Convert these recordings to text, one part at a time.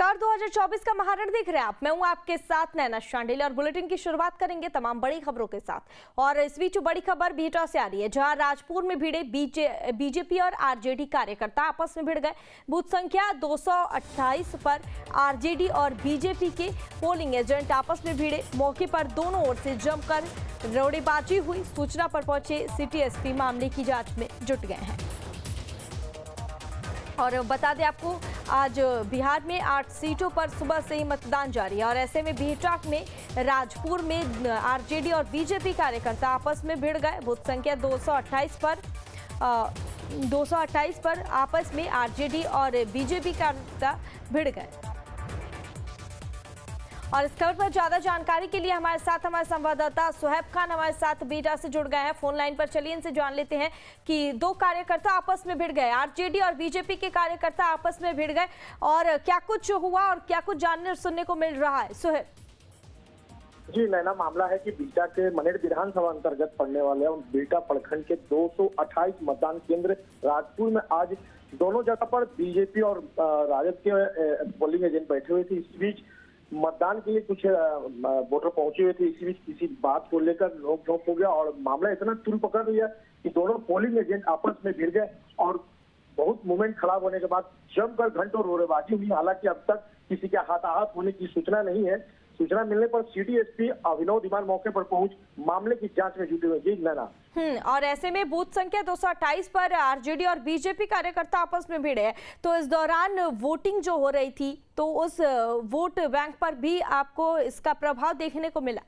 नमस्कार, 2024 का महारण देख रहे हैं आप। मैं हूं आपके साथ नैना शांडिल और बुलेटिन की शुरुआत करेंगे तमाम बड़ी खबरों के साथ। और इस बीच बड़ी खबर बिहटा से आ रही है, जहां राजपुर में भिड़े बीजेपी और आरजेडी कार्यकर्ता आपस में भिड़ गए। बूथ संख्या 228 पर आरजेडी और बीजेपी के पोलिंग एजेंट आपस में भिड़े। मौके पर दोनों ओर से जमकर रोड़ेबाजी हुई। सूचना पर पहुंचे सिटी एसपी मामले की जांच में जुट गए हैं। और बता दें आपको, आज बिहार में 8 सीटों पर सुबह से ही मतदान जारी है और ऐसे में बिहटा में राजपुर में आरजेडी और बीजेपी कार्यकर्ता आपस में भिड़ गए। बूथ संख्या 228 पर आपस में आरजेडी और बीजेपी कार्यकर्ता भिड़ गए। और इस खबर पर ज्यादा जानकारी के लिए हमारे संवाददाता सुहेब खान हमारे साथ बिहटा से जुड़ गए हैं फोन लाइन पर। चलिए इनसे जान लेते हैं कि दो कार्यकर्ता आपस में भिड़ गए, आरजेडी और बीजेपी के कार्यकर्ता आपस में भिड़ गए, और क्या कुछ हुआ और क्या कुछ जानने और सुनने को मिल रहा है। सुहेब जी नैना, मामला है कि बिहटा के मनेर विधानसभा अंतर्गत पड़ने वाले बिहटा प्रखंड के 228 मतदान केंद्र राजपुर में आज दोनों जगह पर बीजेपी और राजद के पोलिंग एजेंट बैठे हुए थे। इस बीच मतदान के लिए कुछ वोटर पहुंचे हुए थे। इसी बीच किसी बात को लेकर नोक-झोंक हो गया और मामला इतना तुल पकड़ लिया कि दोनों पोलिंग एजेंट आपस में भिड़ गए और बहुत मूवमेंट खराब होने के बाद जमकर घंटों रोड़ेबाजी हुई। हालांकि अब तक किसी के हाथाहाथ होने की सूचना नहीं है। सूचना मिलने पर सिटी एसपी अभिनव धीमान मौके पर पहुंच मामले की जांच में जुटे हुए। जी नैना, और ऐसे में बूथ संख्या 228 पर आरजेडी और बीजेपी कार्यकर्ता आपस में भिड़े हैं, तो इस दौरान वोटिंग जो हो रही थी तो उस वोट बैंक पर भी आपको इसका प्रभाव देखने को मिला।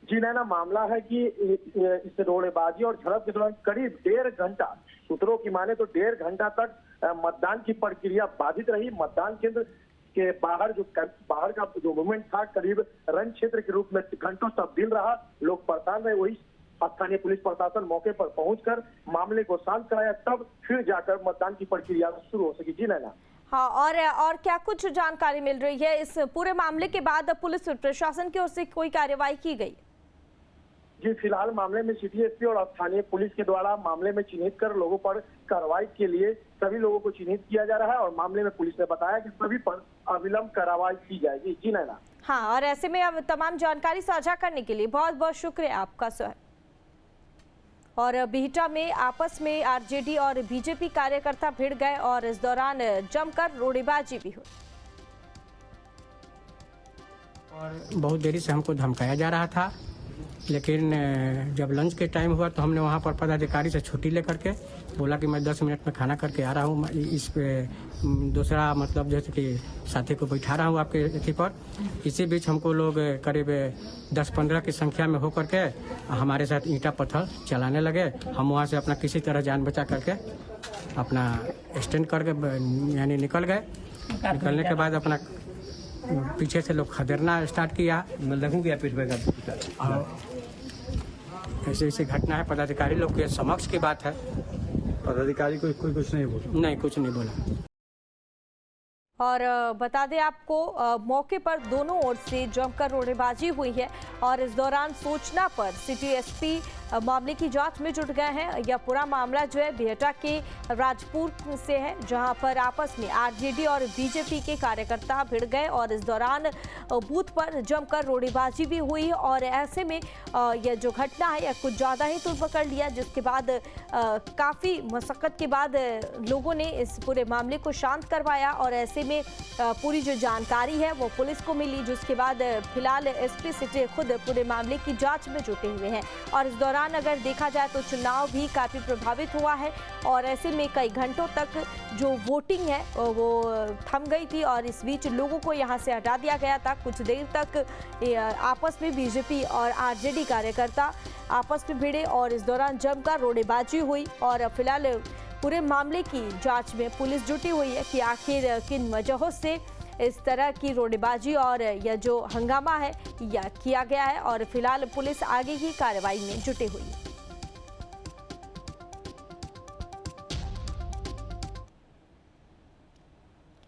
जी नैना, मामला है कि इस रोड़ेबाजी और झड़प के दौरान करीब 1.5 घंटा, सूत्रों की माने तो 1.5 घंटा तक मतदान की प्रक्रिया बाधित रही। मतदान केंद्र के बाहर का जो मूवमेंट था करीब रण क्षेत्र के रूप में घंटों तब्दील रहा। लोग परेशान रहे। वही स्थानीय पुलिस प्रशासन मौके पर पहुंचकर मामले को शांत कराया, तब फिर जाकर मतदान की प्रक्रिया शुरू हो सकी। जी नैना। हाँ, और क्या कुछ जानकारी मिल रही है इस पूरे मामले के बाद? पुलिस प्रशासन की ओर से कोई कार्रवाई की गई? जी, फिलहाल मामले में सिटी एसपी और स्थानीय पुलिस के द्वारा मामले में चिन्हित कर लोगों पर कार्रवाई के लिए सभी लोगों को चिन्हित किया जा रहा है और मामले में पुलिस ने बताया कि सभी पर अविलंब कार्रवाई की जाएगी। जी नैना। हाँ, और ऐसे में अब तमाम जानकारी साझा करने के लिए बहुत बहुत शुक्रिया आपका सर। और बिहटा में आपस में आरजेडी और बीजेपी कार्यकर्ता भिड़ गए और इस दौरान जमकर रोड़ेबाजी भी हुई। और बहुत देरी से हमको धमकाया जा रहा था, लेकिन जब लंच के टाइम हुआ तो हमने वहाँ पर पदाधिकारी से छुट्टी लेकर के बोला कि मैं 10 मिनट में खाना करके आ रहा हूँ। इस दूसरा मतलब जैसे कि साथी को बैठा रहा हूँ आपके अथी पर। इसी बीच हमको लोग करीब 10-15 की संख्या में होकर के हमारे साथ ईंटा पत्थर चलाने लगे। हम वहाँ से अपना किसी तरह जान बचा करके अपना स्टैंड करके यानी निकल गए। निकलने के बाद अपना पीछे से लोग खदेड़ना स्टार्ट किया। ऐसे ऐसी घटना है। पदाधिकारी लोग के समक्ष की बात है। पदाधिकारी को कोई कुछ नहीं बोला? नहीं, कुछ नहीं बोला। और बता दें आपको, मौके पर दोनों ओर से जमकर रोड़ेबाजी हुई है और इस दौरान सूचना पर सिटी एसपी मामले की जांच में जुट गए हैं। यह पूरा मामला जो है बिहटा के राजपुर से है, जहां पर आपस में आरजेडी और बीजेपी के कार्यकर्ता भिड़ गए और इस दौरान बूथ पर जमकर रोड़ेबाजी भी हुई। और ऐसे में यह जो घटना है यह कुछ ज़्यादा ही तूल पकड़ लिया, जिसके बाद काफ़ी मशक्क़त के बाद लोगों ने इस पूरे मामले को शांत करवाया और ऐसे में पूरी जो जानकारी है वो पुलिस को मिली, जिसके बाद फिलहाल एसपी सिटी खुद पूरे मामले की जांच में जुटे हुए हैं। और इस दौरान अगर देखा जाए तो चुनाव भी काफ़ी प्रभावित हुआ है और ऐसे में कई घंटों तक जो वोटिंग है वो थम गई थी और इस बीच लोगों को यहां से हटा दिया गया था। कुछ देर तक आपस में बीजेपी और आरजेडी कार्यकर्ता आपस में भिड़े और इस दौरान जमकर रोड़ेबाजी हुई। और फिलहाल पूरे मामले की जांच में पुलिस जुटी हुई है कि आखिर किन वजहों से इस तरह की रोड़ेबाजी और यह जो हंगामा है यह किया गया है। और फिलहाल पुलिस आगे की कार्रवाई में जुटी हुई है।